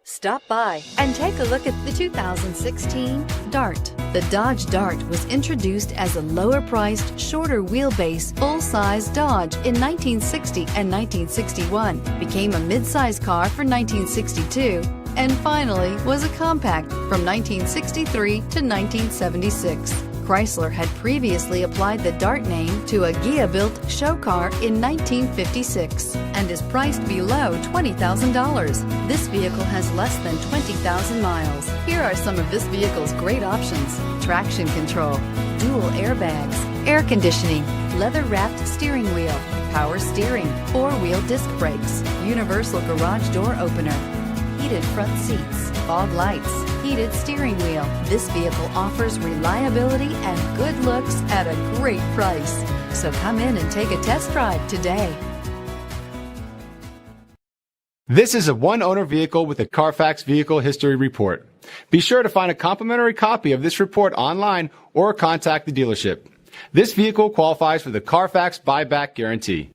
Stop by and take a look at the 2016 Dart. The Dodge Dart was introduced as a lower-priced, shorter wheelbase, full-size Dodge in 1960 and 1961, became a mid-size car for 1962, and finally was a compact from 1963 to 1976. Chrysler had previously applied the Dart name to a Ghia-built show car in 1956 and is priced below $20,000. This vehicle has less than 20,000 miles. Here are some of this vehicle's great options: traction control, dual airbags, air conditioning, leather-wrapped steering wheel, power steering, four-wheel disc brakes, universal garage door opener, heated front seats, fog lights, heated steering wheel. This vehicle offers reliability and good looks at a great price. So come in and take a test drive today. This is a one-owner vehicle with a Carfax Vehicle History Report. Be sure to find a complimentary copy of this report online or contact the dealership. This vehicle qualifies for the Carfax Buyback Guarantee.